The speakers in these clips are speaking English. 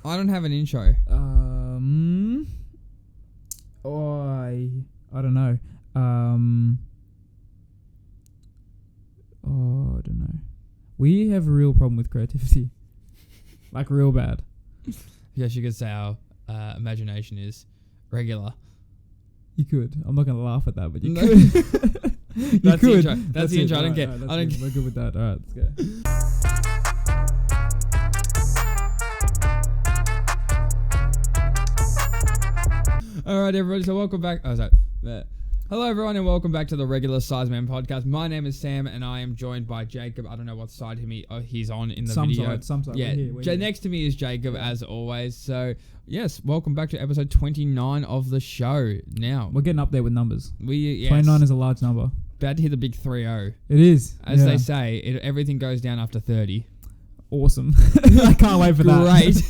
I don't have an intro. I don't know. I don't know. We have a real problem with creativity. Like real bad. Yes, you could say our imagination is regular. You could. I'm not going to laugh at that, but you No. could. That's the intro. That's the intro. I don't care. Right, I don't good. We're good with that. All right, let's go. All right, everybody. So welcome back. Oh, sorry. There. Hello, everyone, and welcome back to the Regular Size Man podcast. My name is Sam, and I am joined by Jacob. I don't know what side he's on in the video. Some side. Yeah, We're here. next to me is Jacob, as always. So, yes, welcome back to episode 29 of the show. Now, We're getting up there with numbers. yes, 29 is a large number. about to hit the big 3-0. It is. As they say, everything goes down after 30. Awesome. I can't wait for that. Great.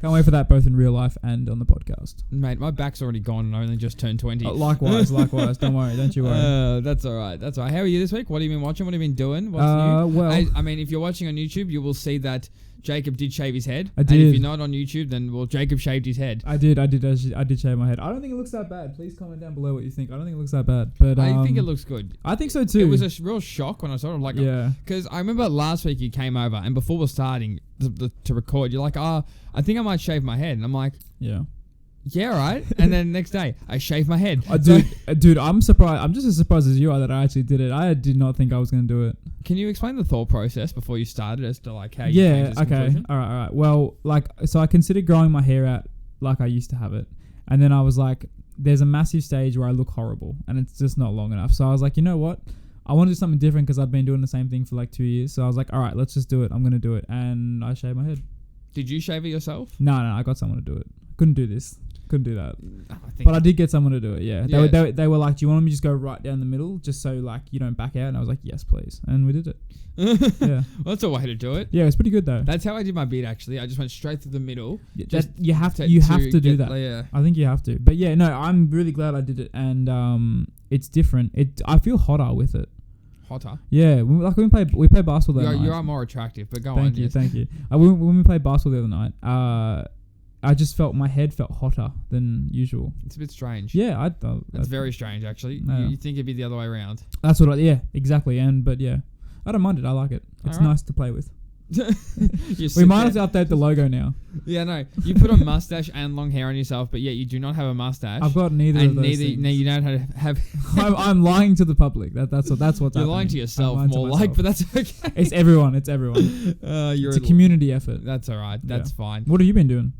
Can't wait for that both in real life and on the podcast. Mate, my back's already gone and I only just turned 20. Likewise. Don't worry. Don't you worry. That's all right. That's all right. How are you this week? What have you been watching? What have you been doing? What's new? Well, I mean, if you're watching on YouTube, you will see that Jacob did shave his head. I did. And if you're not on YouTube, then, well, Jacob shaved his head. I did shave my head. I don't think it looks that bad. Please comment down below what you think. I don't think it looks that bad. But I think it looks good. I think so too. It was a real shock when I saw it. Like, yeah. Because I remember last week you came over, and before we're starting to record, you're like, I think I might shave my head. And I'm like, Yeah, right. And then next day, I shaved my head. Dude, I'm surprised. I'm just as surprised as you are that I actually did it. I did not think I was going to do it. Can you explain the thought process before you started as to like how you came to this okay. conclusion? All right. Well, so I considered growing my hair out like I used to have it. And then I was like, there's a massive stage where I look horrible and it's just not long enough. So I was like, you know what? I want to do something different because I've been doing the same thing for like 2 years. So I was like, all right, let's just do it. I'm going to do it. And I shaved my head. Did you shave it yourself? No, I got someone to do it. Couldn't do this. Couldn't do that. I But I did get someone to do it, yeah. They were like, do you want me to just go right down the middle just so like you don't back out? And I was like, yes, please. And we did it. Yeah. Well, that's a way to do it. Yeah, it's pretty good though. That's how I did my beard actually. I just went straight through the middle. You have to do that. Yeah. I think you have to. But yeah, no, I'm really glad I did it and it's different. I feel hotter with it. Hotter? Yeah, we played basketball the other night. You are more attractive, but go on. Thank you. When we played basketball the other night, I just felt my head felt hotter than usual. It's a bit strange. Yeah, I thought that's very strange actually. No. You think it'd be the other way around. That's what exactly. But yeah, I don't mind it. I like it. It's nice to play with. We might have to update the logo now. Yeah, no. You put a mustache and long hair on yourself, but yet you do not have a mustache. I've got neither of those things. No, you don't have. I'm lying to the public. That's what's You're happening. lying to yourself more like, but that's okay. It's everyone. It's a community effort. That's all right. That's fine. What have you been doing?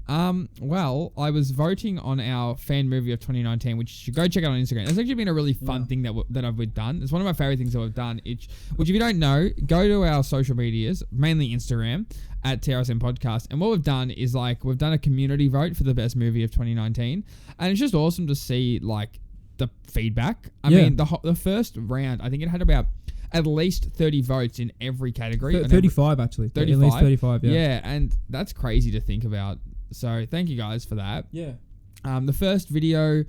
Well, I was voting on our fan movie of 2019, which you should go check out on Instagram. It's actually been a really fun thing that we've done. It's one of my favorite things that we've done. Which if you don't know, go to our social medias, mainly Instagram, at TRSM Podcast. And what we've done is we've done a community vote for the best movie of 2019. And it's just awesome to see the feedback. I mean, the first round, I think it had about at least 30 votes in every category. 35 actually. 35? At least 35, yeah. Yeah, and that's crazy to think about. So thank you guys for that. Yeah. The first video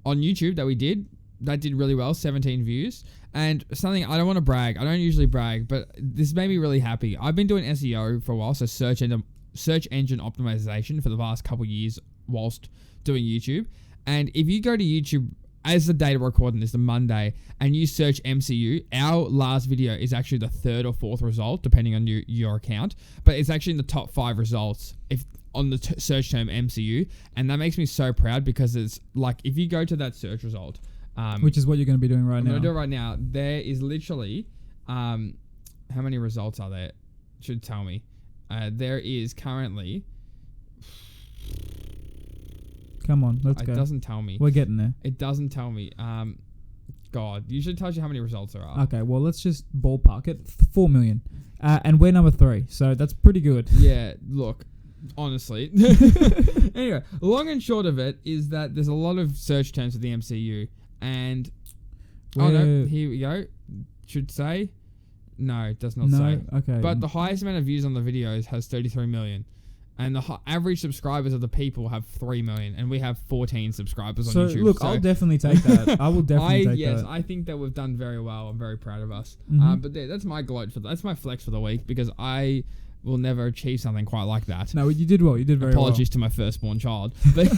on YouTube that did really well, 17 views. And something, I don't want to brag. I don't usually brag, but this made me really happy. I've been doing SEO for a while, so search engine optimization for the past couple years whilst doing YouTube. And if you go to YouTube, as the date of recording this, the Monday, and you search MCU, our last video is actually the third or fourth result, depending on your account. But it's actually in the top 5 results if on the search term MCU. And that makes me so proud because it's if you go to that search result, which is what you're going to be doing right now. I'm going to do it right now. There is literally, how many results are there? Should tell me. There is currently. Come on, let's go. It doesn't tell me. We're getting there. It doesn't tell me. God, usually tells you how many results there are. Okay, well, let's just ballpark it. 4 million. And we're number 3, so that's pretty good. Yeah, look. Honestly. Anyway, long and short of it is that there's a lot of search terms for the MCU. And here we go. Should say no, it does not say. Okay. But the highest amount of views on the videos has 33 million, and the average subscribers of the people have 3 million, and we have 14 subscribers on YouTube. Look, I'll definitely take that. I will definitely take that. Yes, I think that we've done very well. I'm very proud of us. Mm-hmm. But that's my gloat that's my flex for the week because I will never achieve something quite like that. No, you did well. You did very Apologies to my firstborn child. But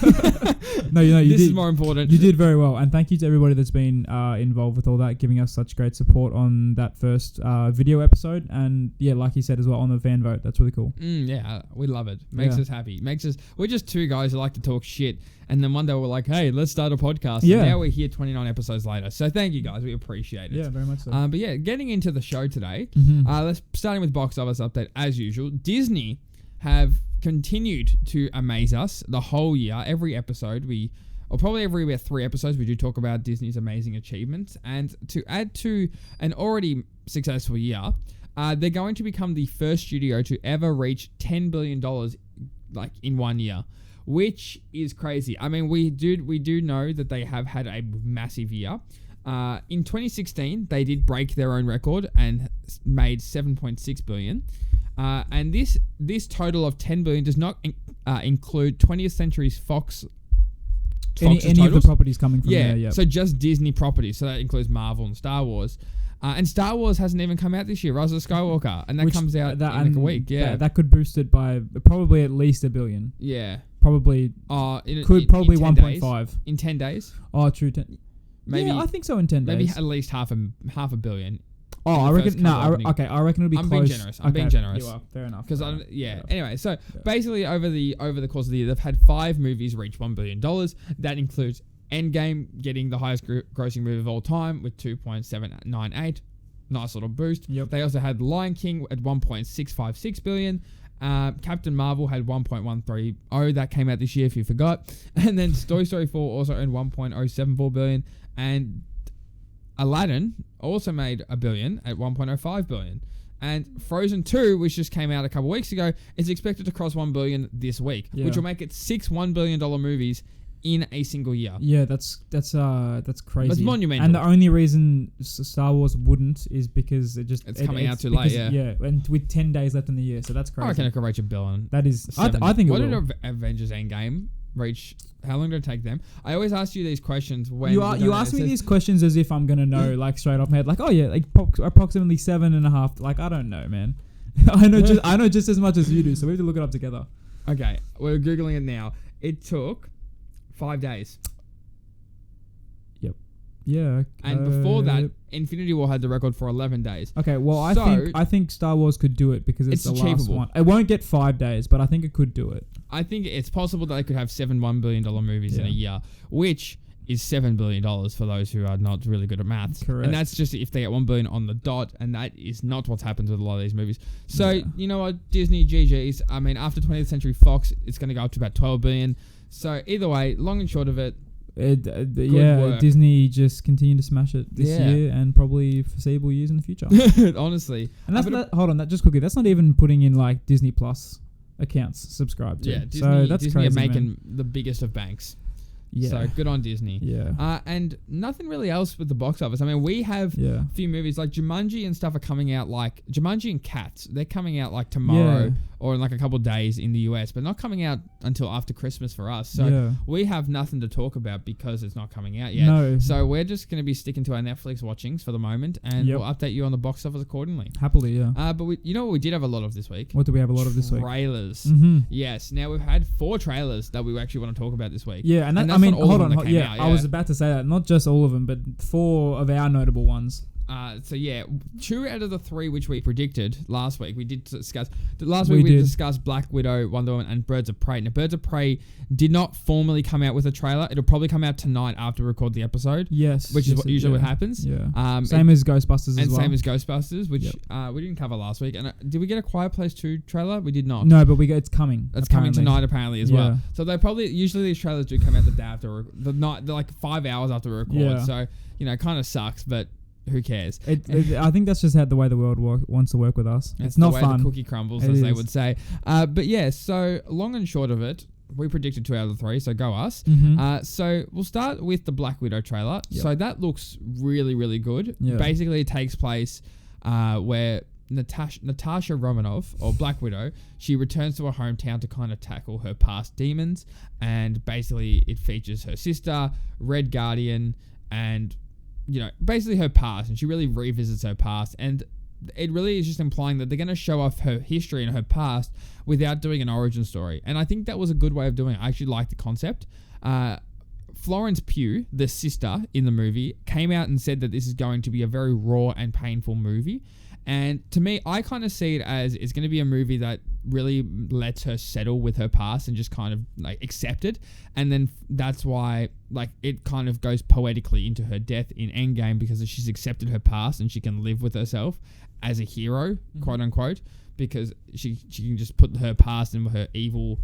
no, you this did. is more important. You did very well. And thank you to everybody that's been involved with all that, giving us such great support on that first video episode. And yeah, like you said as well, on the fan vote. That's really cool. Yeah, we love it. Makes us happy. We're just two guys who like to talk shit. And then one day we're like, hey, let's start a podcast. Yeah. And now we're here 29 episodes later. So thank you guys. We appreciate it. Yeah, very much so. But yeah, getting into the show today, starting with box office update as usual. Disney have continued to amaze us the whole year. Every episode, or probably every about 3 episodes, we do talk about Disney's amazing achievements. And to add to an already successful year, they're going to become the first studio to ever reach $10 billion like in 1 year, which is crazy. I mean, we do know that they have had a massive year. In 2016, they did break their own record and made $7.6 billion. And this total of $10 billion does not include 20th Century Fox. Any of the properties coming from there, yeah. So just Disney properties. So that includes Marvel and Star Wars. And Star Wars hasn't even come out this year, Rise of the Skywalker. And that comes out in like a week, yeah. That could boost it by probably at least $1 billion. Yeah. Probably. Probably 1.5. In 10 days? Oh, true. Maybe. Yeah, I think so in 10 days. Maybe at least half a billion. Oh, I reckon. No, I reckon it'll be close. I'm being generous. You are, fair enough. Because anyway, so basically over the course of the year, they've had 5 movies reach $1 billion. That includes Endgame getting the highest grossing movie of all time with 2.798. Nice little boost. Yep. They also had Lion King at 1.656 billion. Captain Marvel had 1.130. That came out this year if you forgot. And then Toy Story 4 also earned 1.074 billion. And Aladdin also made $1 billion at 1.05 billion. And Frozen 2, which just came out a couple weeks ago, is expected to cross $1 billion this week, which will make it 6 $1 billion movies in a single year. Yeah, that's crazy. That's monumental. And the only reason Star Wars wouldn't is because it's coming out too late. Yeah, and with 10 days left in the year, so that's crazy. I reckon it could reach $1 billion. That is, I think it will. What did Avengers Endgame reach? How long did it take them? I always ask you these questions when you ask me these questions as if I'm gonna know, like straight off my head, like, oh yeah, like approximately 7.5. Like, I don't know, man. I know just as much as you do, so we have to look it up together. Okay, we're googling it now. It took 5 days. Yep. Yeah. And before that, Infinity War had the record for 11 days. Okay, well, I think Star Wars could do it because it's the achievable. Last one. It won't get 5 days, but I think it could do it. I think it's possible that they could have 7 $1 billion movies in a year, which is $7 billion for those who are not really good at maths. Correct. And that's just if they get $1 billion on the dot, and that is not what's happened with a lot of these movies. So, you know what, Disney, GG's, I mean, after 20th Century Fox, it's going to go up to about 12 billion. So either way, long and short of it, work. Disney just continue to smash it this year and probably foreseeable years in the future. Honestly. And hold on, that just quickly. That's not even putting in like Disney Plus accounts subscribed to. Yeah, Disney, so that's Disney crazy, are making man. the biggest of banks. Yeah. So good on Disney. Yeah. And nothing really else with the box office. I mean, we have a few movies like Jumanji and stuff are coming out, like Jumanji and Cats. They're coming out like tomorrow or in like a couple of days in the US, but not coming out until after Christmas for us. So we have nothing to talk about because it's not coming out yet. No. So we're just going to be sticking to our Netflix watchings for the moment, and we'll update you on the box office accordingly. Happily, yeah. But you know what we did have a lot of this week? What do we have a lot of this week? Trailers. Mm-hmm. Yes. Now we've had 4 trailers that we actually want to talk about this week. Yeah, and that's I mean, hold on. I was about to say that. Not just all of them, but 4 of our notable ones. So 2 out of the 3 which we predicted last week, we did discuss. Last week we discussed Black Widow, Wonder Woman, and Birds of Prey. Now, Birds of Prey did not formally come out with a trailer. It'll probably come out tonight after we record the episode. Yes. Which is what usually what happens. Yeah. Same as Ghostbusters as well. And same as Ghostbusters, which we didn't cover last week. And did we get a Quiet Place 2 trailer? We did not. No, but it's coming. It's coming tonight apparently as well. So they usually these trailers do come out the day after the night, like 5 hours after we record. Yeah. So, it kind of sucks, but who cares? I think that's just the way the world wants to work with us. It's not fun. The cookie crumbles, as they would say. But yeah, so long and short of it, we predicted 2 out of the 3, so go us. Mm-hmm. So we'll start with the Black Widow trailer. Yep. So that looks really, really good. Yeah. Basically, it takes place where Natasha Romanoff, or Black Widow, she returns to her hometown to kind of tackle her past demons, and basically it features her sister, Red Guardian, and basically her past, and she really revisits her past. And it really is just implying that they're going to show off her history and her past without doing an origin story. And I think that was a good way of doing it. I actually like the concept. Florence Pugh, the sister in the movie, came out and said that this is going to be a very raw and painful movie. And to me, I kind of see it as it's going to be a movie that really lets her settle with her past and just kind of like accept it. And then that's why like it kind of goes poetically into her death in Endgame, because she's accepted her past and she can live with herself as a hero, quote unquote, because she can just put her past and her evil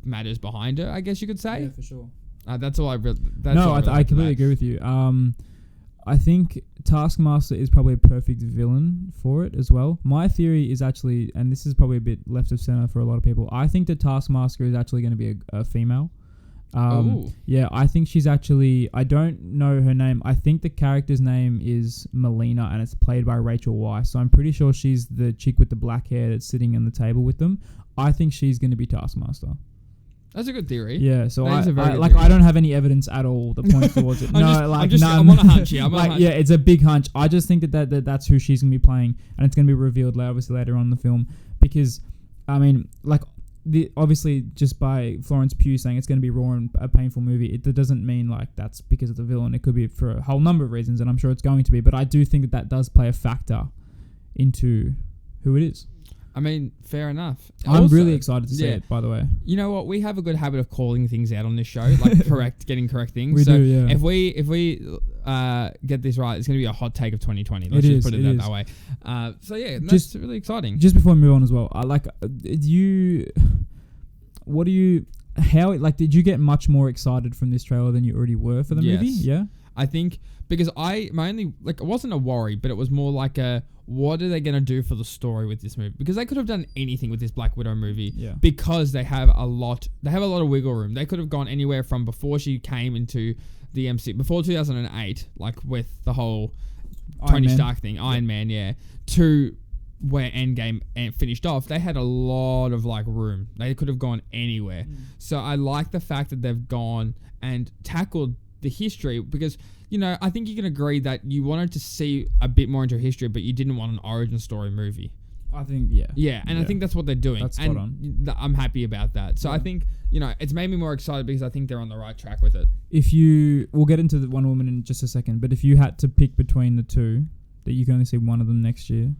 matters behind her, I guess you could say. Yeah, for sure. That's all I really... I completely agree with you. I think Taskmaster is probably a perfect villain for it as well. My theory is actually, and this is probably a bit left of center for a lot of people, I think that Taskmaster is actually going to be a female. Yeah, I think she's actually... I don't know her name. I think the character's name is Melina, and it's played by Rachel Weisz. So I'm pretty sure she's the chick with the black hair that's sitting on the table with them. I think she's going to be Taskmaster. That's a good theory. Yeah, so I theory. I don't have any evidence at all that points towards it. I'm on a hunch here. Yeah, it's a big hunch. I just think that's who she's gonna be playing, and it's gonna be revealed obviously later on in the film. Because, I mean, like obviously just by Florence Pugh saying it's gonna be raw and a painful movie, it doesn't mean like that's because of the villain. It could be for a whole number of reasons, and I'm sure it's going to be. But I do think that does play a factor into who it is. I mean, fair enough. I'm Also, really excited to see it, by the way. You know what? We have a good habit of calling things out on this show, like getting correct things. We do, yeah. If we get this right, it's going to be a hot take of 2020. Let's just put it that way. So yeah, that's really exciting. Just before we move on as well, did you get much more excited from this trailer than you already were for the movie? Yeah. I think because my only it wasn't a worry, but it was more like what are they going to do for the story with this movie? Because they could have done anything with this Black Widow movie, because they have a lot of wiggle room. They could have gone anywhere from before she came into the MCU, before 2008, like with the whole Tony Stark thing, Iron Man, to where Endgame finished off. They had a lot of room. They could have gone anywhere. So I like the fact that they've gone and tackled the history, because I think you can agree that you wanted to see a bit more into history, but you didn't want an origin story movie. I think I think that's what they're doing. That's spot on. I'm happy about that. So I think it's made me more excited, because I think they're on the right track with it. We'll get into the Wonder Woman in just a second, but if you had to pick between the two, that you can only see one of them next year,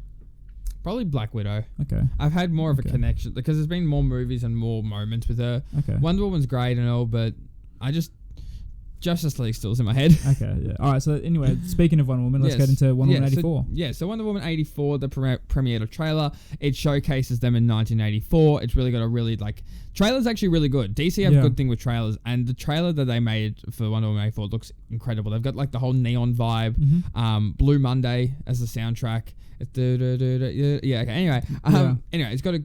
probably Black Widow. Okay. I've had more of a connection because there's been more movies and more moments with her. Okay. Wonder Woman's great and all, but Justice League still's in my head. Okay, yeah. All right, so anyway, speaking of Wonder Woman, let's get into Wonder Woman 84. So Wonder Woman 84, the premiered a trailer. It showcases them in 1984. It's really got a trailer's actually really good. DC have a good thing with trailers, and the trailer that they made for Wonder Woman 84 looks incredible. They've got the whole neon vibe, Blue Monday as the soundtrack. Anyway, it's got a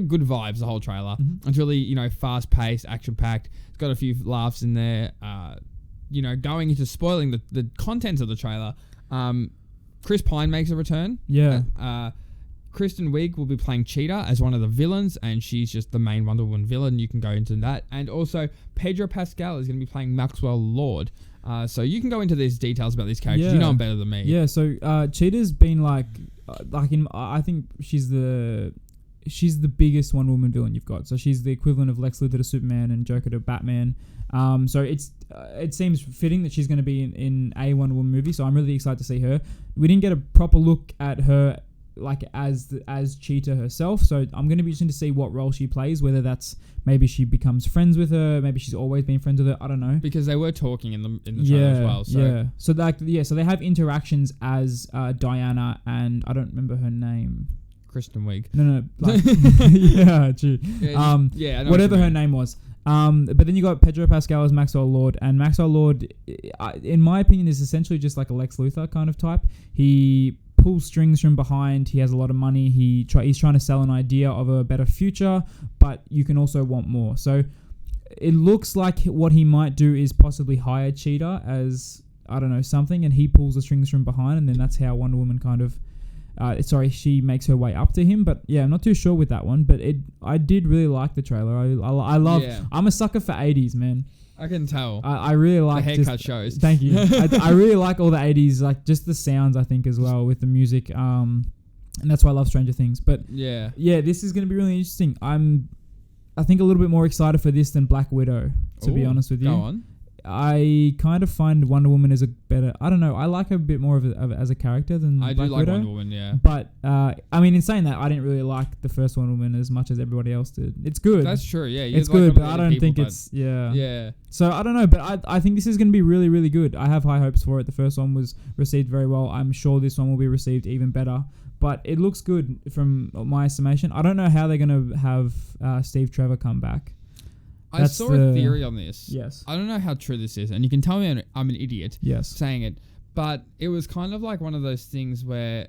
good vibes, the whole trailer. It's really fast paced, action packed. It's got a few laughs in there. Going into spoiling the contents of the trailer, Chris Pine makes a return. Kristen Wiig will be playing Cheetah as one of the villains, and she's just the main Wonder Woman villain. You can go into that. And also, Pedro Pascal is going to be playing Maxwell Lord. So you can go into these details about these characters. You know them better than me. Yeah, so Cheetah's been I think she's the biggest Wonder Woman villain you've got. So she's the equivalent of Lex Luthor to Superman and Joker to Batman. So it seems fitting that she's going to be in a Wonder Woman movie. So I'm really excited to see her. We didn't get a proper look at her as Cheetah herself. So I'm going to be interested to see what role she plays. Whether that's maybe she becomes friends with her, maybe she's always been friends with her. I don't know, because they were talking in the trailer as well. So so they have interactions as Diana, and I don't remember her name. Kristen Wiig. No. Yeah, true. I know whatever her name was. But then you got Pedro Pascal as Maxwell Lord, and Maxwell Lord, in my opinion, is essentially just like a Lex Luthor kind of type. He pulls strings from behind. He has a lot of money. He's trying to sell an idea of a better future, but you can also want more. So it looks like what he might do is possibly hire Cheetah as, I don't know, something, and he pulls the strings from behind, and then that's how Wonder Woman kind of she makes her way up to him. But yeah, I'm not too sure with that one, but I did really like the trailer. I love I'm a sucker for 80s, man. I can tell. I really like the haircut shows. Thank you. I really like all the 80s, just the sounds, I think, as well, with the music. and that's why I love Stranger Things. But Yeah. yeah, this is going to be really interesting. I think a little bit more excited for this than Black Widow, to be Ooh, honest with you. Go on. I kind of find Wonder Woman as a better. I don't know. I like her a bit more as a character than I Black do like Widow. Wonder Woman, yeah. But I mean, in saying that, I didn't really like the first Wonder Woman as much as everybody else did. It's good. That's true, yeah. It's like good, one but of I the don't people, think but it's yeah. Yeah. So I don't know, but I think this is going to be really, really good. I have high hopes for it. The first one was received very well. I'm sure this one will be received even better. But it looks good from my estimation. I don't know how they're going to have Steve Trevor come back. I saw a theory on this. Yes. I don't know how true this is, and you can tell me I'm an idiot Yes. saying it, but it was kind of like one of those things where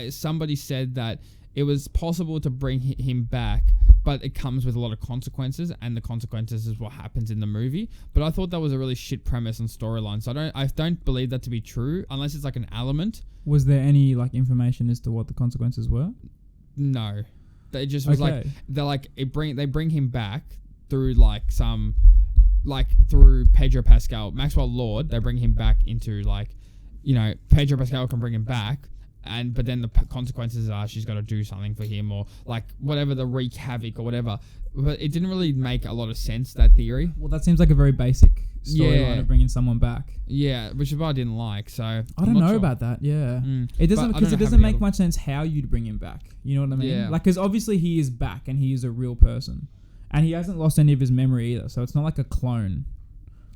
somebody said that it was possible to bring him back, but it comes with a lot of consequences, and the consequences is what happens in the movie. But I thought that was a really shit premise and storyline, so I don't believe that to be true unless it's like an element. Was there any like information as to what the consequences were? No, it just was Okay. they bring him back through through Pedro Pascal, Maxwell Lord. They bring him back into Pedro Pascal can bring him back. But then the consequences are she's got to do something for him or like whatever, the wreak havoc or whatever. But it didn't really make a lot of sense, that theory. Well, that seems like a very basic storyline Yeah. of bringing someone back. Yeah, which is what I didn't like. So I I'm don't not know sure. about that. Yeah, Mm. it doesn't But I because don't it know doesn't how make many much sense how you'd bring him back. You know what I mean? Yeah. Like, because obviously he is back and he is a real person, and he hasn't lost any of his memory either. So it's not like a clone.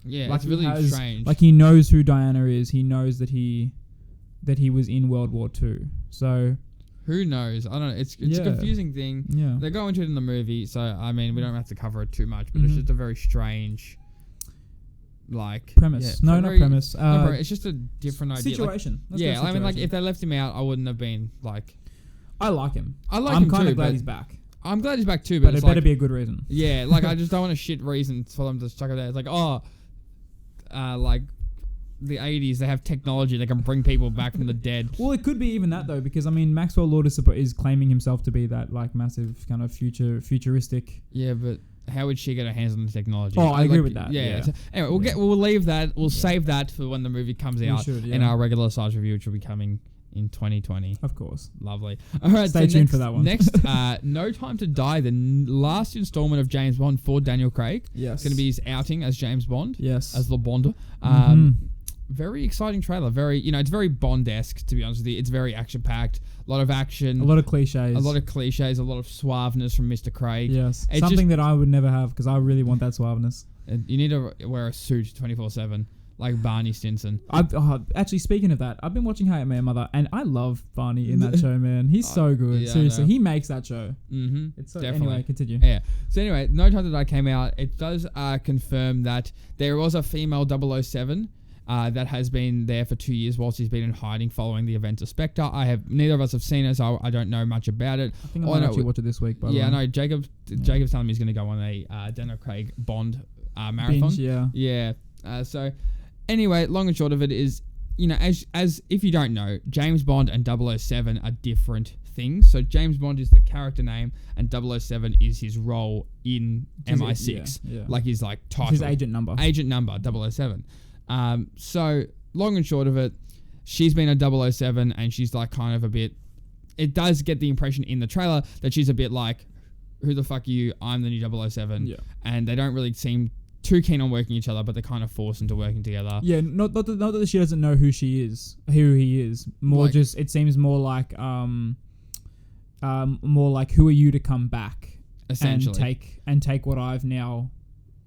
Yeah, Like it's really he has- strange. Like he knows who Diana is. He knows that he was in World War II. So Who knows? I don't know. It's a Yeah. confusing thing. yeah, They go into it in the movie, so I mean we don't have to cover it too much, but it's Mhm. just a very strange premise. Yeah, No, not premise. No, bro, it's just a different idea. Like, Situation. Let's go yeah, I mean, like situation. if they left him out, I wouldn't have been like. I like him. I like I'm him kind too, of glad but he's back, I'm glad he's back too. But but it it's better like, be a good reason. yeah, like I just don't want a shit reason for them to chuck it there. It's like like the 80s, they have technology that can bring people back from the dead. Well, it could be even that though, because I mean, Maxwell Lord is claiming himself to be that like massive kind of futuristic. Yeah, but how would she get her hands on the technology? Oh, I agree with that, Yeah. yeah. So anyway, we'll leave that. We'll save that for when the movie comes We out should, in yeah. our regular size review, which will be coming in 2020. Of course. Lovely. All right, Stay tuned for that one. Next, No Time to Die, the last installment of James Bond for Daniel Craig. Yes. It's going to be his outing as James Bond, Yes. as Le Bond. Mhm. Very exciting trailer. Very, it's very Bond-esque, to be honest with you. It's very action-packed. A lot of action. A lot of cliches. A lot of cliches. A lot of suaveness from Mr. Craig. yes. It's Something just- that I would never have because I really want that suaveness. And you need to wear a suit 24/7, like Barney Stinson. Actually, speaking of that, I've been watching How I Met Your Mother, and I love Barney in that show, man. He's so good. yeah, I Seriously, know. he makes that show. Mm-hmm. It's so, Definitely. Anyway, continue. Yeah. So anyway, No Time to Die came out. It does confirm that there was a female 007 that has been there for 2 years whilst he's been in hiding following the events of Spectre. Neither of us have seen it, so I don't know much about it. I think I might actually watch it this week. By the Yeah, I way. know. Jacob's telling me he's going to go on a Daniel Craig Bond marathon. Binge, yeah. Yeah. So anyway, long and short of it is, as if you don't know, James Bond and 007 are different things. So James Bond is the character name, and 007 is his role in MI6, yeah. like his like title, His agent number. agent number 007. So long and short of it, she's been a 007, and she's like kind of a bit. It does get the impression in the trailer that she's a bit like, who the fuck are you? I'm the new 007. Yeah. And they don't really seem too keen on working each other, but they're kind of forced into working together. Yeah, not that she doesn't know who he is. More Like- just it seems more like who are you to come back Essentially. and take what I've now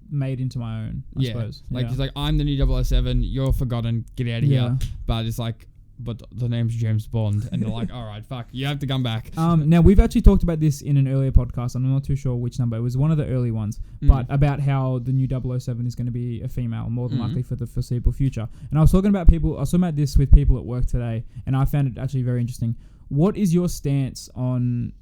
made into my own. I suppose. Like yeah. he's like, I'm the new 007. You're forgotten. Get out of Yeah. here. But it's like, but the name's James Bond, and they're like, all right, fuck, you have to come back. Now we've actually talked about this in an earlier podcast. I'm not too sure which number. It was one of the early ones, but about how the new 007 is going to be a female, more than likely for the foreseeable future. And I was talking about this with people at work today, and I found it actually very interesting. What is your stance on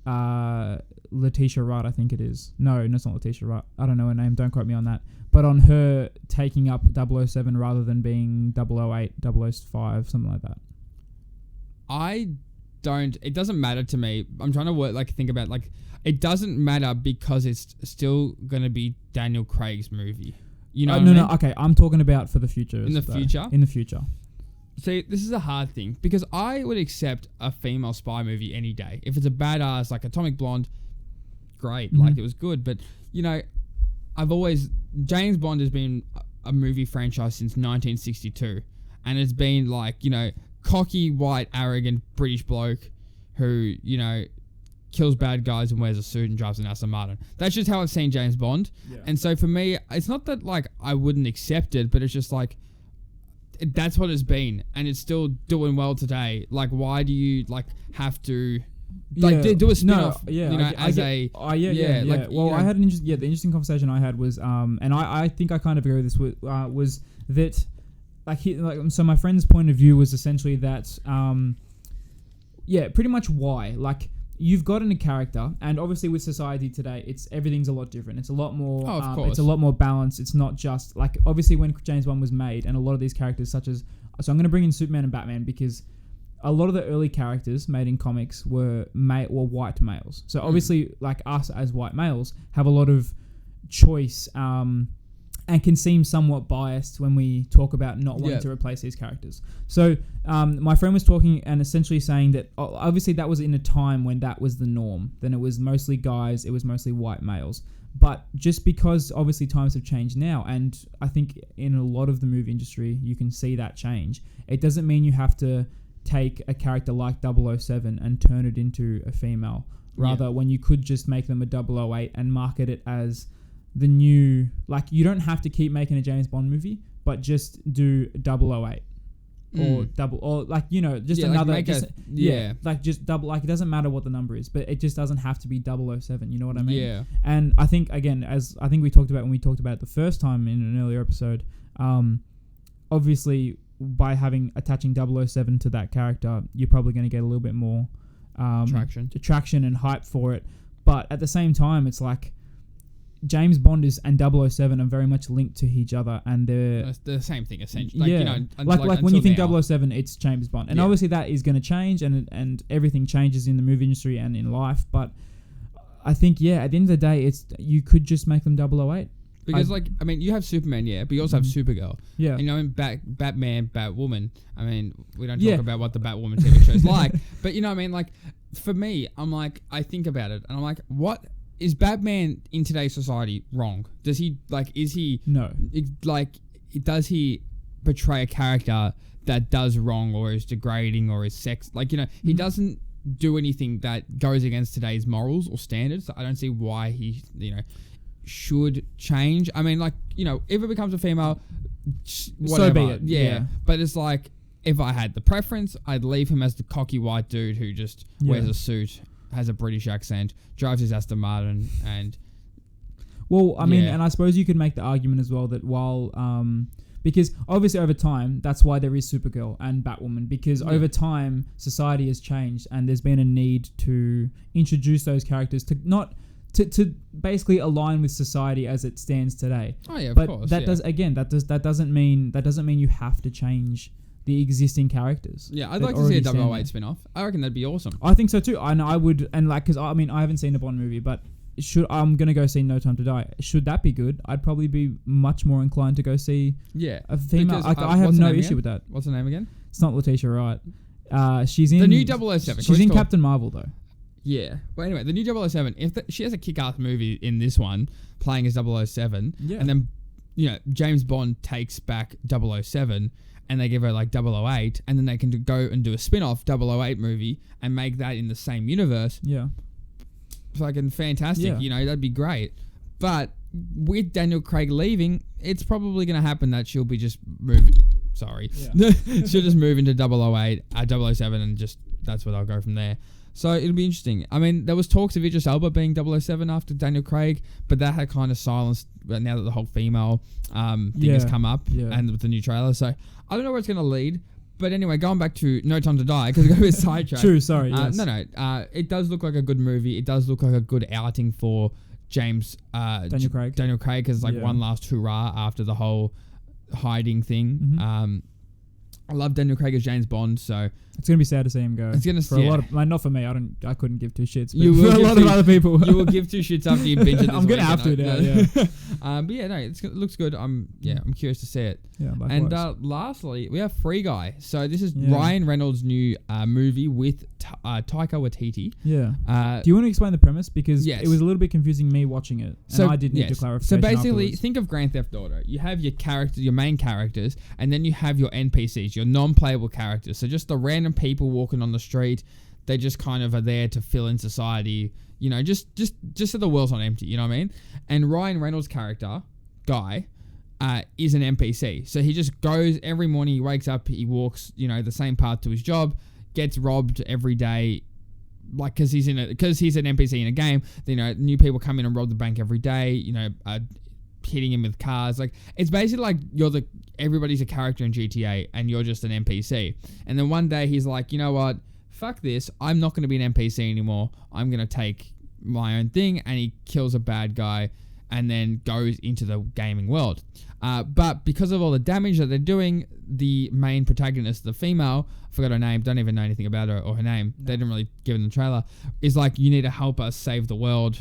Letitia Wright? I think it is. No, it's not Letitia Wright. I don't know her name. Don't quote me on that. But on her taking up 007 rather than being 008, 005, something like that. It doesn't matter to me. I'm trying to think about, it doesn't matter because it's still going to be Daniel Craig's movie. You know what I mean? No, okay. I'm talking about for the future. In the future? In the future. See, this is a hard thing because I would accept a female spy movie any day. If it's a badass like Atomic Blonde, great, like it was good. But you know, James Bond has been a movie franchise since 1962, and it's been like, you know, cocky, white, arrogant British bloke who, you know, kills bad guys and wears a suit and drives an Aston Martin. That's just how I've seen James Bond. Yeah. And so for me, it's not that like I wouldn't accept it, but it's just like that's what it's been, and it's still doing well today. Like, why do you like have to like do a spin-off? No, yeah, you know, Like, well, I had an the interesting conversation I had was and I think I kind of agree with this was that so my friend's point of view was essentially that pretty much why like you've gotten a character, and obviously with society today, everything's a lot different. It's a lot more. Oh, of course. It's a lot more balanced. It's not just like obviously when James Bond was made, and a lot of these characters, such as I'm going to bring in Superman and Batman because a lot of the early characters made in comics were white males. So obviously, like us as white males, have a lot of choice. And can seem somewhat biased when we talk about not wanting to replace these characters. So my friend was talking and essentially saying that obviously that was in a time when that was the norm. Then it was mostly guys, it was mostly white males. But just because obviously times have changed now, and I think in a lot of the movie industry you can see that change, it doesn't mean you have to take a character like 007 and turn it into a female. Rather, when you could just make them a 008 and market it as the new, like, you don't have to keep making a James Bond movie, but just do 008 or like, you know, just another, like just double, like, it doesn't matter what the number is, but it just doesn't have to be 007. You know what I mean? Yeah. And I think, again, as I think we talked about when we talked about it the first time in an earlier episode, obviously by attaching 007 to that character, you're probably going to get a little bit more traction and hype for it. But at the same time, it's like, James Bond and 007 are very much linked to each other, and they're the same thing essentially. Like, you know, like when you think now. 007, it's James Bond, and obviously that is going to change, and everything changes in the movie industry and in life. But I think at the end of the day, you could just make them 008 because I mean, you have Superman, but you also have Supergirl. Yeah, you know, in Batman, Batwoman. I mean, we don't talk about what the Batwoman TV show is like, but you know what I mean. Like for me, I'm like, I think about it, and I'm like, what? Is Batman in today's society wrong? Does he no? Does he portray a character that does wrong or is degrading or is sex? Like, you know, he doesn't do anything that goes against today's morals or standards. So I don't see why he, you know, should change. I mean, like, you know, if it becomes a female, whatever. So be it. Yeah. But it's like, if I had the preference, I'd leave him as the cocky white dude who just wears a suit, has a British accent, drives his Aston Martin, and I mean, and I suppose you could make the argument as well that while because obviously over time that's why there is Supergirl and Batwoman, because over time society has changed and there's been a need to introduce those characters to not to basically align with society as it stands today. Oh yeah, of course. That doesn't mean you have to change the existing characters. Yeah, I'd like to see a 008 spin-off. I reckon that'd be awesome. I think so too. And I would, and like, because I mean, I haven't seen the Bond movie, but I'm going to go see No Time to Die. Should that be good? I'd probably be much more inclined to go see a female. I have no issue with that. What's her name again? It's not Letitia Wright. She's in... The new 007. She's in Captain Marvel, though. Yeah. Well, anyway, the new 007, she has a kick-ass movie in this one, playing as 007, and then, you know, James Bond takes back 007, and they give her like 008, and then they can go and do a spin-off 008 movie and make that in the same universe. Yeah. Fucking fantastic. Yeah. You know, that'd be great. But with Daniel Craig leaving, it's probably going to happen that she'll be just moving. Sorry. Yeah. She'll just move into 008, 007, and just that's where they'll go from there. So it'll be interesting. I mean, there was talks of Idris Elba being 007 after Daniel Craig, but that had kind of silenced now that the whole female thing has come up and with the new trailer. So I don't know where it's going to lead. But anyway, going back to No Time to Die, because we got a bit sidetracked. True, sorry. Yes. No. It does look like a good movie. It does look like a good outing for Daniel Craig. Daniel Craig, because it's like one last hurrah after the whole hiding thing. I love Daniel Craig as James Bond, so It's gonna be sad to see him go. it's gonna For a lot of, not for me. I couldn't give two shits. But You will for a give lot of two- other people. you will give two shits after you binge it. This I'm gonna week, have to you know? now. Yeah. But yeah, no, it looks good. I'm curious to see it. Yeah. And Likewise. lastly, we have Free Guy. So this is Yeah. Ryan Reynolds' new movie with Taika Waititi. Yeah. Do you want to explain the premise? Because Yes. it was a little bit confusing me watching it, and I did need to clarify. So basically, think of Grand Theft Auto. You have your characters, your main characters, and then you have your NPCs, your non-playable characters. So just the random people walking on the street. They just kind of are there to fill in society. You know, just so the world's not empty. You know what I mean? And Ryan Reynolds' character, Guy, is an NPC. So he just goes every morning. He wakes up. He walks, the same path to his job. Gets robbed every day. Like, because he's an NPC in a game, new people come in and rob the bank every day, hitting him with cars. Like, it's basically like everybody's a character in GTA and you're just an NPC. And then one day he's like, you know what? Fuck this. I'm not going to be an NPC anymore. I'm going to take my own thing. And he kills a bad guy and then goes into the gaming world. But because of all the damage that they're doing, the main protagonist, the female, I forgot her name, don't even know anything about her or her name. No. They didn't really give it in the trailer. Is like, you need to help us save the world,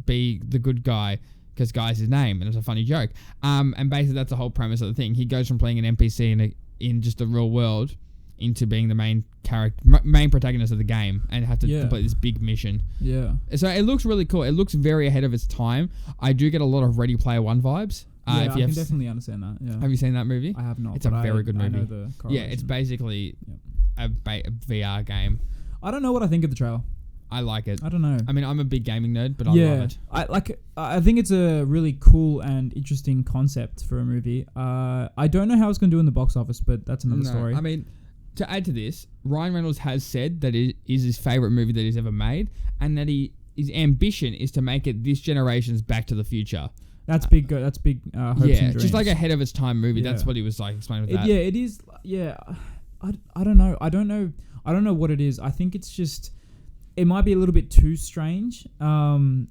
be the good guy, because Guy's his name, and it's a funny joke. And basically that's the whole premise of the thing. He goes from playing an NPC in just the real world into being the main protagonist of the game and have to complete this big mission. Yeah. So it looks really cool. It looks very ahead of its time. I do get a lot of Ready Player One vibes. I can definitely understand that. Yeah. Have you seen that movie? I have not. It's a very good movie. I know the correlation. It's basically a VR game. I don't know what I think of the trailer. I like it. I don't know. I mean, I'm a big gaming nerd, but I love it. I think it's a really cool and interesting concept for a movie. I don't know how it's going to do in the box office, but that's another story. I mean, to add to this, Ryan Reynolds has said that it is his favorite movie that he's ever made, and that his ambition is to make it this generation's Back to the Future. That's big. That's big. Hopes and dreams. Just like ahead of its time movie. Yeah. That's what he was like explaining with that. Yeah, it is. Yeah, I don't know. I don't know what it is. I think it's just. It might be a little bit too strange. And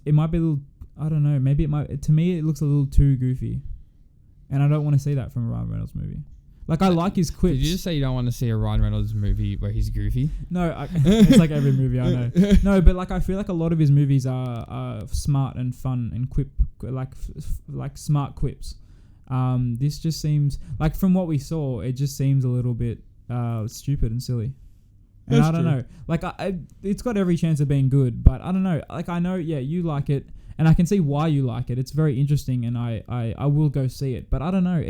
it might be a little. I don't know. Maybe it might. To me, it looks a little too goofy, and I don't want to see that from a Ryan Reynolds movie. Like, I like his quips. Did you just say you don't want to see a Ryan Reynolds movie where he's goofy? No, it's like every movie I know. No, but like I feel like a lot of his movies are smart and fun and like smart quips. This just seems like, from what we saw, it just seems a little bit stupid and silly. And I don't know. Like, it's got every chance of being good, but I don't know. Like, I know, you like it, and I can see why you like it. It's very interesting, and I will go see it. But I don't know.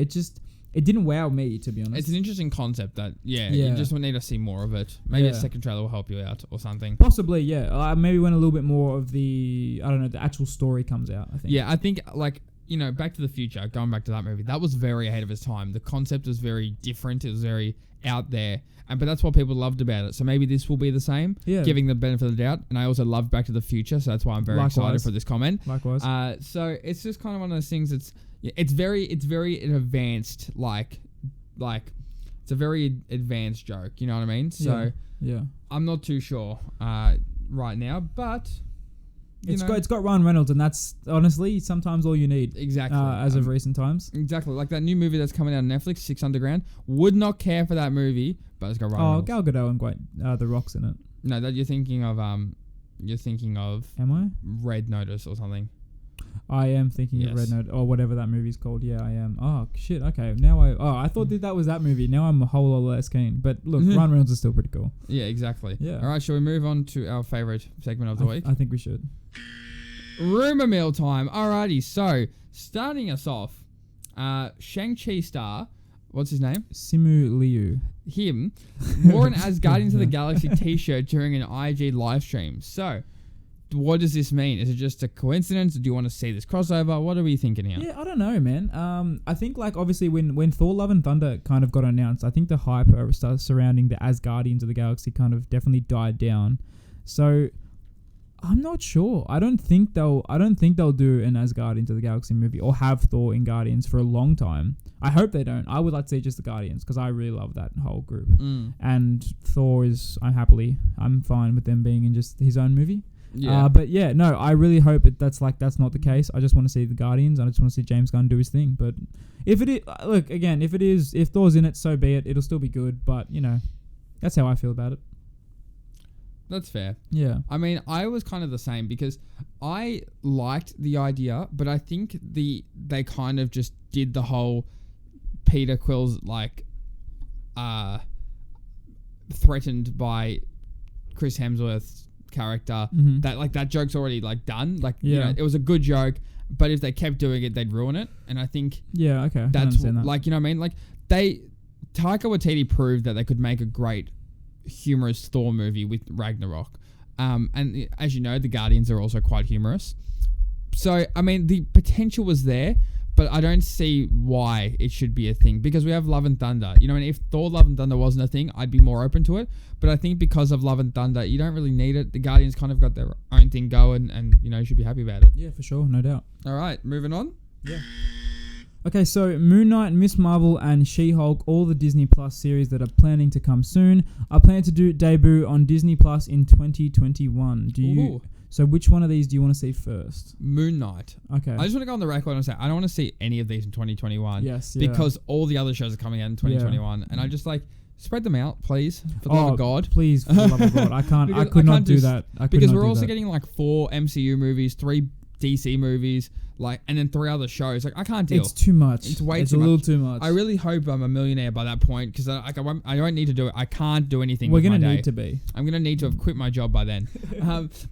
It didn't wow me, to be honest. It's an interesting concept that, you just need to see more of it. Maybe a second trailer will help you out or something. Possibly, yeah. Maybe when a little bit more of the actual story comes out, I think. Yeah, I think, Back to the Future, going back to that movie, that was very ahead of its time. The concept was very different. It was very out there. But that's what people loved about it. So maybe this will be the same, giving the benefit of the doubt. And I also love Back to the Future, so that's why I'm very excited for this comment. Likewise. So it's just kind of one of those things it's very an advanced, it's a very advanced joke, you know what I mean? So I'm not too sure right now, but it's got Ryan Reynolds, and that's honestly sometimes all you need. Exactly. As of recent times. Exactly. Like that new movie that's coming out on Netflix, Six Underground. Would not care for that movie, but it's got Ryan Reynolds. Gal Gadot and The Rock's in it. No, that you're thinking of. Am I? Red Notice or something. I am thinking of Red Notice, or whatever that movie's called. Yeah, I am. Oh shit. Okay. Now I thought that was that movie. Now I'm a whole lot less keen. But look, Ryan Reynolds is still pretty cool. Yeah, exactly. Yeah. All right. Shall we move on to our favorite segment of the week? I think we should. Rumor mill time. Alrighty. So starting us off, Shang-Chi star. What's his name? Simu Liu. Him wore an As Guardians of the Galaxy t-shirt during an IG live stream. So, what does this mean? Is it just a coincidence? Do you want to see this crossover? What are we thinking here? Yeah, I don't know, man. I think, obviously when Thor Love and Thunder kind of got announced, I think the hype surrounding the As Guardians of the Galaxy kind of definitely died down. So, I'm not sure. I don't think they'll do an As Guardians of the Galaxy movie or have Thor in Guardians for a long time. I hope they don't. I would like to see just the Guardians, because I really love that whole group. And Thor I'm fine with them being in just his own movie. Yeah. But yeah, no, I really hope that's not the case. I just want to see the Guardians. I just want to see James Gunn do his thing. But if it is, look again, if Thor's in it, so be it. It'll still be good. But that's how I feel about it. That's fair. Yeah. I mean, I was kind of the same because I liked the idea, but I think they kind of just did the whole Peter Quill's threatened by Chris Hemsworth's character. Mm-hmm. That joke's already done. Yeah. It was a good joke, but if they kept doing it, they'd ruin it. And I think okay, that's I understand that. you know what I mean. Taika Waititi proved that they could make a great humorous Thor movie with Ragnarok. And as you know, the Guardians are also quite humorous. So, I mean, the potential was there, but I don't see why it should be a thing because we have Love and Thunder. And if Thor Love and Thunder wasn't a thing, I'd be more open to it. But I think because of Love and Thunder, you don't really need it. The Guardians kind of got their own thing going and, you should be happy about it. Yeah, for sure. No doubt. All right, moving on. Yeah. Okay, so Moon Knight, Miss Marvel, and She-Hulk, all the Disney Plus series that are planning to come soon, are planned to debut on Disney Plus in 2021. So which one of these do you want to see first? Moon Knight. Okay. I just want to go on the record and say I don't want to see any of these in 2021. Yes, yeah. Because all the other shows are coming out in 2021, and I just spread them out, please, for the love of God. Please, for the love of God, I can't. I could not do that. Because we're also getting 4 MCU movies, 3 DC movies, and then 3 other shows. I can't deal. It's too much. It's way it's too a much. little too much. I really hope I'm a millionaire by that point because I don't need to do it. I can't do anything. We're going to need to be. I'm going to need to have quit my job by then.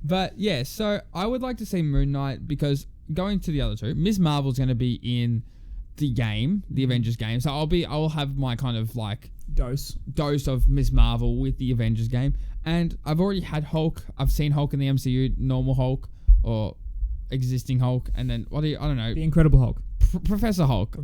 But yeah, so I would like to see Moon Knight because going to the other 2, Ms. Marvel's going to be in the game, the Avengers game. So I'll have my kind of dose of Ms. Marvel with the Avengers game. And I've already had Hulk. I've seen Hulk in the MCU, normal Hulk or existing Hulk, and then I don't know, the Incredible Hulk, Professor Hulk.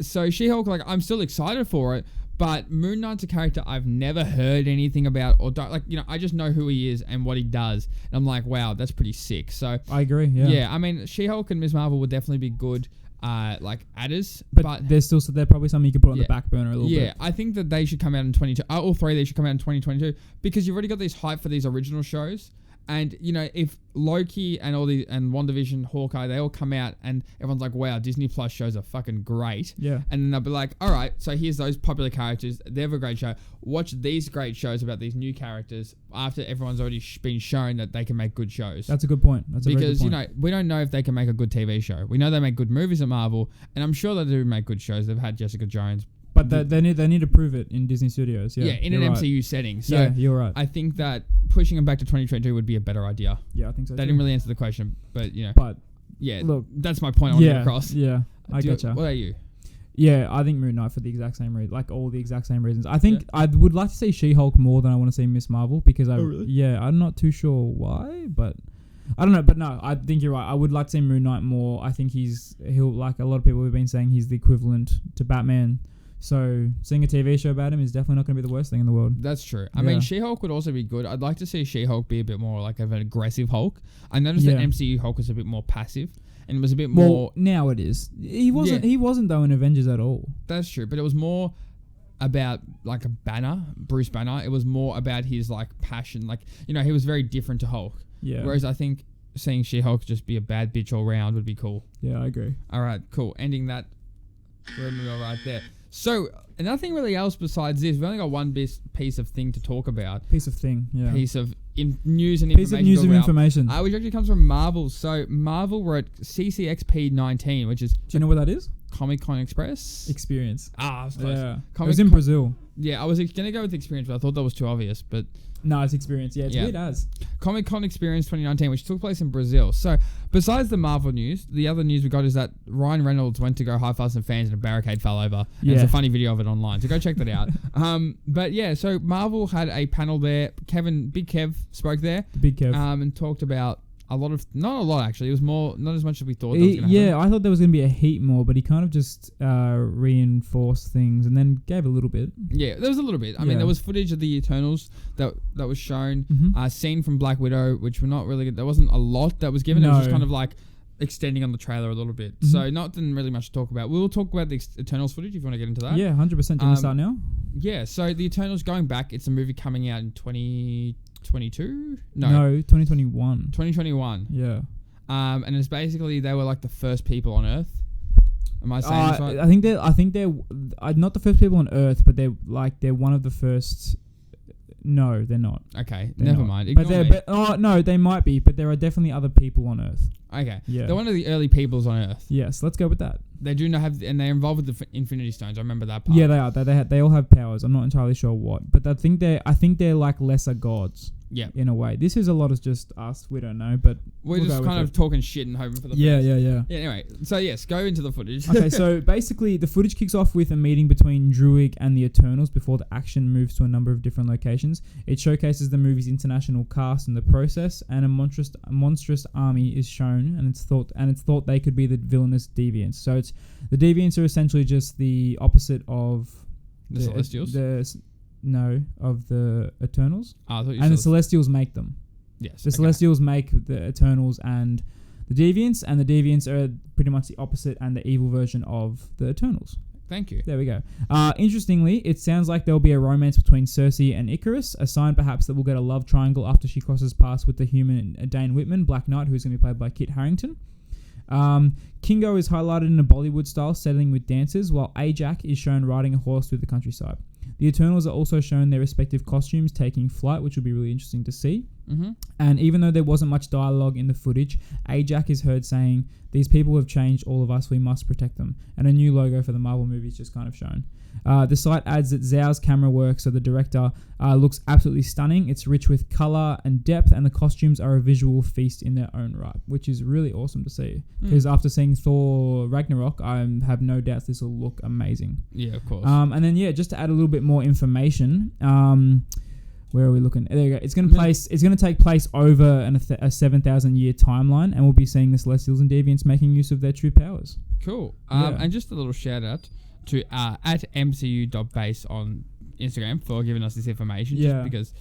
So She-Hulk, I'm still excited for it, but Moon Knight's a character I've never heard anything about or don't I just know who he is and what he does, and I'm like, wow, that's pretty sick. So I agree. Yeah. I mean, She-Hulk and Ms. Marvel would definitely be good adders, but they're probably something you could put on the back burner a little bit. Yeah, I think that they should come out in 22. All 3 they should come out in 2022 because you've already got these hype for these original shows. And, if Loki and and WandaVision, Hawkeye, they all come out and everyone's like, wow, Disney Plus shows are fucking great. Yeah. And then they'll be like, all right, so here's those popular characters. They have a great show. Watch these great shows about these new characters after everyone's already been shown that they can make good shows. That's a good point. Because, we don't know if they can make a good TV show. We know they make good movies at Marvel, and I'm sure they do make good shows. They've had Jessica Jones. But they need to prove it in Disney Studios. Yeah, in an MCU setting. So yeah, you're right. I think that pushing them back to 2022 would be a better idea. Yeah, I think so. They didn't really answer the question, but But yeah, look, that's my point I want to get across. Yeah, I getcha. What are you? Yeah, I think Moon Knight for the exact same reason, all the exact same reasons. I think I would like to see She-Hulk more than I want to see Miss Marvel because I'm not too sure why, but I don't know. But no, I think you're right. I would like to see Moon Knight more. I think he'll like a lot of people have been saying he's the equivalent to Batman. So seeing a TV show about him is definitely not going to be the worst thing in the world. That's true. I mean, She-Hulk would also be good. I'd like to see She-Hulk be a bit more of an aggressive Hulk. I noticed that MCU Hulk was a bit more passive and it was a bit more... Well, now it is. He wasn't though in Avengers at all. That's true, but it was more about a Banner, Bruce Banner. It was more about his passion. He was very different to Hulk. Yeah. Whereas I think seeing She-Hulk just be a bad bitch all round would be cool. Yeah, I agree. All right, cool. Ending that. We're right there. So, nothing really else besides this. We've only got one piece of thing to talk about. Piece of thing, yeah. Piece of news and information. Piece of news and information. Which actually comes from Marvel. So, Marvel were at CCXP19, which is... Do you know what that is? Comic-Con Express? Experience. I was close. Yeah. It was in Brazil. Yeah, I was going to go with Experience, but I thought that was too obvious, but... No, it's Experience. Yeah, it's weird as. Comic-Con Experience 2019, which took place in Brazil. So, besides the Marvel news, the other news we got is that Ryan Reynolds went to go high-five some fans and a barricade fell over. Yeah. There's a funny video of it online, so go check that out. But yeah, so Marvel had a panel there. Big Kev spoke there. Big Kev. And talked about not a lot actually. It was not as much as we thought that was going to happen. Yeah, I thought there was going to be a heap more, but he kind of just reinforced things and then gave a little bit. Yeah, there was a little bit. I mean, there was footage of the Eternals that was shown. Scene from Black Widow, which were not really good. There wasn't a lot that was given. No. It was just kind of extending on the trailer a little bit. So nothing really much to talk about. We will talk about the Eternals footage if you want to get into that. Yeah, 100%. Do you want to start now? Yeah, so the Eternals going back. It's a movie coming out in 2022? No, 2021. 2021. Yeah. And it's basically they were like the first people on Earth. Am I saying this right? I think they're not the first people on Earth, but they're one of the first. No, they're not. Okay, They're never not. mind. But Ignore they're me. no, they might be, but there are definitely other people on Earth. Okay, Yeah. they're one of the early peoples on Earth. Yes, let's go with that. They do not have, and they're involved with the Infinity Stones. I remember that part. Yeah, they are. They all have powers. I'm not entirely sure what, but I think they're like lesser gods. Yeah. In a way, this is a lot of just us. We don't know, but We're just kind of talking shit and hoping for the best. Yeah. Yeah, anyway, so yes, go into the footage. Okay, so basically the footage kicks off with a meeting between Druig and the Eternals before the action moves to a number of different locations. It showcases the movie's international cast in the process, and a monstrous army is shown, and it's thought they could be the villainous Deviants. So the Deviants are essentially just the opposite of the Celestials? Of the Eternals. I thought you and the said Celestials make them. yes. The Celestials make the Eternals and the Deviants, and the Deviants are pretty much the opposite and the evil version of the Eternals. Thank you. There we go. Interestingly, it sounds like there'll be a romance between Cersei and Icarus, a sign perhaps that we'll get a love triangle after she crosses paths with the human Dane Whitman, Black Knight, who's going to be played by Kit Harington. Kingo is highlighted in a Bollywood style setting with dancers, while Ajak is shown riding a horse through the countryside. The Eternals are also shown their respective costumes taking flight, which will be really interesting to see. Mm-hmm. And even though there wasn't much dialogue in the footage, Ajak is heard saying, "These people have changed all of us, we must protect them." And a new logo for the Marvel movies just kind of shown. The site adds that Zhao's camera work, so the director, looks absolutely stunning. It's rich with colour and depth, and the costumes are a visual feast in their own right, which is really awesome to see. Because after seeing Thor Ragnarok, I have no doubts this will look amazing. Yeah, of course. And then, just to add a little bit more information, where are we looking? There you go. It's going to take place over a 7,000 year timeline, and we'll be seeing the Celestials and Deviants making use of their true powers. Cool. Yeah. And just a little shout out to at mcu.base on Instagram for giving us this information. Yeah. Just because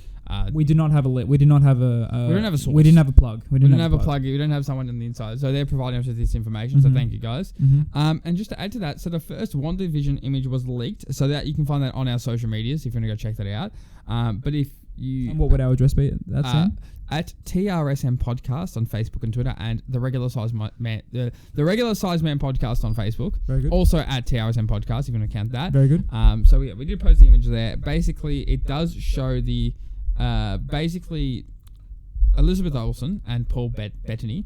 we do not have a we did not have a we don't have a source. We didn't have a plug. We didn't have a plug. We don't have someone on the inside, so they're providing us with this information. Mm-hmm. So thank you guys. Mm-hmm. And just to add to that, so the first WandaVision image was leaked, so that you can find that on our social medias if you want to go check that out. But if you and what would our address be? That's at TRSM Podcast on Facebook and Twitter, and the Regular Size Man, the Regular Size Man Podcast on Facebook. Very good. Also at TRSM Podcast if you want to count that. Very good. So yeah, we did post the image there. Basically, it does show the basically Elizabeth Olsen and Paul Bettany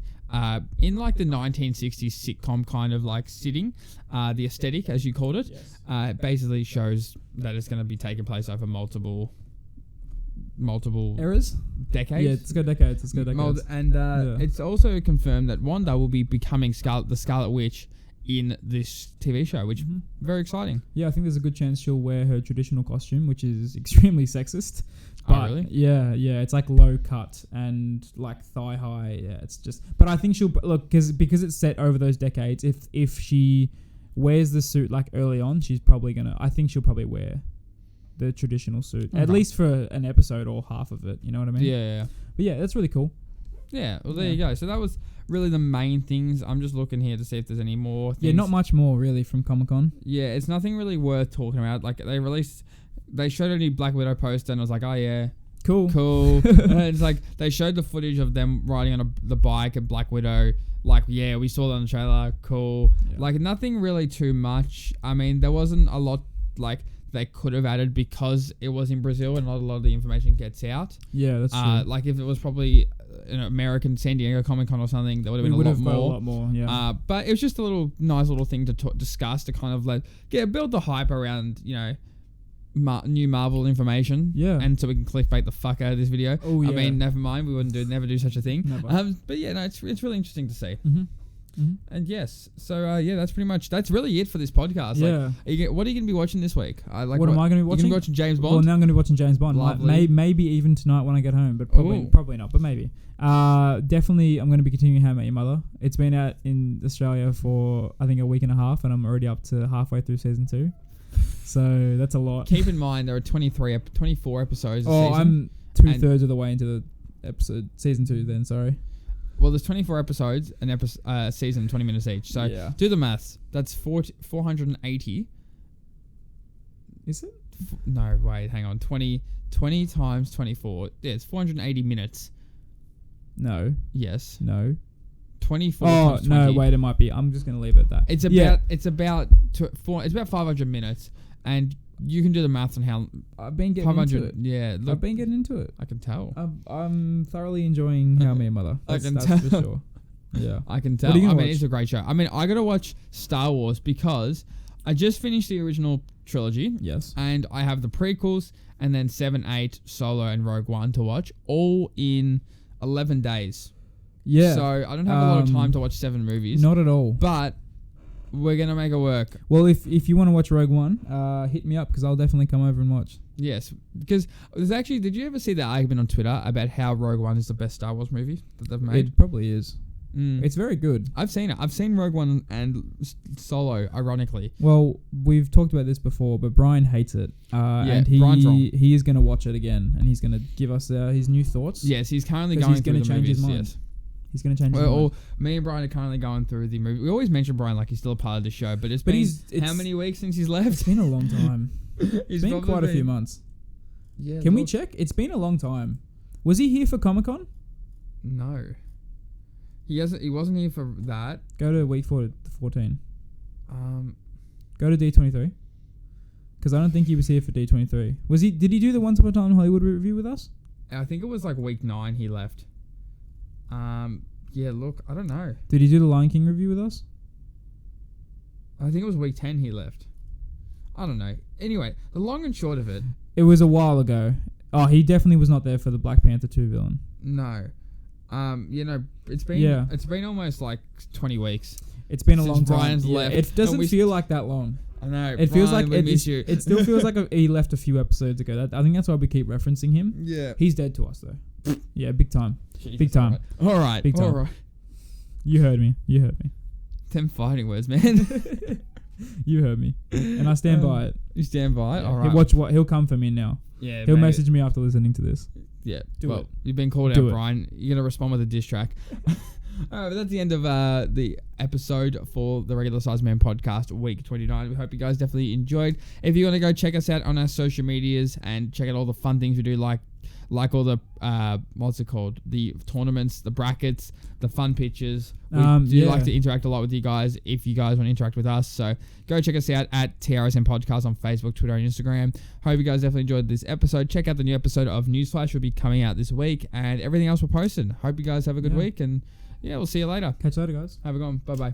in like the 1960s sitcom kind of like sitting. The aesthetic, as you called it, basically shows that it's going to be taking place over multiple Eras? decades. Yeah, it's got decades. And it's also confirmed that Wanda will be becoming the Scarlet Witch in this TV show, which very exciting. Yeah, I think there's a good chance she'll wear her traditional costume, which is extremely sexist. But oh, really? Yeah, it's like low cut and like thigh high. Yeah, it's just. But I think she'll look because it's set over those decades. If she wears the suit like early on, she's probably gonna. I think she'll probably wear the traditional suit at least for an episode or half of it. You know what I mean? Yeah. But yeah, that's really cool. Yeah. Well, there you go. So that was really the main things. I'm just looking here to see if there's any more things. Yeah, not much more really from Comic-Con. Yeah, it's nothing really worth talking about. Like they showed a new Black Widow poster, and I was like, oh yeah, cool. And it's like they showed the footage of them riding on the bike at Black Widow. Like, yeah, we saw that on the trailer. Cool. Yeah. Like nothing really too much. I mean, there wasn't a lot like they could have added because it was in Brazil and not a lot of the information gets out. Yeah, that's true. Like if it was probably an American San Diego Comic-Con or something, there would have been a lot more. Yeah. But it was just a nice little thing to discuss to kind of build the hype around, new Marvel information. Yeah. And so we can clickbait the fuck out of this video. Oh, yeah. I mean, never mind. We wouldn't never do such a thing. Never. But yeah, no, it's really interesting to see. Mm-hmm. Mm-hmm. And yes, so that's really it for this podcast. Yeah. What are you going to be watching this week? What am I going to be watching? You're going to be watching James Bond? Well, now I'm going to be watching James Bond. Lovely. Maybe even tonight when I get home, but probably not, but maybe. Definitely I'm going to be continuing How I Met Your Mother. It's been out in Australia for, I think, a week and a half, and I'm already up to halfway through season 2. So that's a lot. Keep in mind there are 24 episodes a season. I'm 2/3 of the way into the season 2 then, sorry. Well, there's 24 episodes, an season, 20 minutes each. So do the maths. That's 480. Is it? No, wait, hang on. 20 times 24. Yeah, it's 480 minutes. No. Yes. No. 24 Oh, times 20. no, wait, it might be. I'm just going to leave it at that. It's about 500 minutes, and you can do the maths on how I've been getting into it. Yeah, look, I've been getting into it. I can tell. I'm thoroughly enjoying How I Met Your Mother. That's for sure. Yeah. I can tell. What are you I gonna mean, watch? it's a great show. I mean, I got to watch Star Wars because I just finished the original trilogy. Yes. And I have the prequels and then 7, 8, Solo, and Rogue One to watch, all in 11 days. Yeah. So I don't have a lot of time to watch 7 movies. Not at all. But we're going to make it work. Well, if you want to watch Rogue One, hit me up because I'll definitely come over and watch. Yes. Because there's actually, did you ever see that argument on Twitter about how Rogue One is the best Star Wars movie that they've made? It probably is. Mm. It's very good. I've seen it. I've seen Rogue One and Solo, ironically. Well, we've talked about this before, but Brian hates it. And Brian's wrong. he is going to watch it again, and he's going to give us his new thoughts. Yes, he's currently 'Cause going he's through gonna the change movies. his mind. Yes. He's going to change his mind. Well, me and Brian are currently going through the movie. We always mention Brian like he's still a part of the show, but it's been how many weeks since he's left? It's been a long time. It's been quite a few months. Yeah. Can we check? It's been a long time. Was he here for Comic-Con? No. He wasn't here for that. Go to week 14. Go to D23. Because I don't think he was here for D23. Was he? Did he do the Once Upon a Time in Hollywood review with us? I think it was like week 9 he left. Yeah, look, I don't know. Did he do the Lion King review with us? I think it was week 10 he left. I don't know. Anyway, the long and short of it. It was a while ago. Oh, he definitely was not there for the Black Panther 2 villain. No. It's been almost like 20 weeks. It's been a since long time. Brian's left. It doesn't feel like that long. I know. It feels like we miss you. it still feels like he left a few episodes ago. I think that's why we keep referencing him. Yeah. He's dead to us though. Yeah, big time. Jesus, big time. All right. Big time. All right. You heard me. Them fighting words, man. You heard me, and I stand by it. You stand by it. Yeah. All right. Watch what he'll come for me now. Yeah. He'll message me after listening to this. Yeah. Do it. You've been called Do out, it. Brian. You're gonna respond with a diss track. All right, but that's the end of the episode for the Regular Size Man podcast, week 29. We hope you guys definitely enjoyed. If you want to go check us out on our social medias and check out all the fun things we do, like all the what's it called, the tournaments, the brackets, the fun pictures. We do like to interact a lot with you guys if you guys want to interact with us. So go check us out at TRSM Podcast on Facebook, Twitter, and Instagram. Hope you guys definitely enjoyed this episode. Check out the new episode of Newsflash will be coming out this week, and everything else we're posting. Hope you guys have a good week, and yeah, we'll see you later. Catch you later, guys. Have a good one. Bye-bye.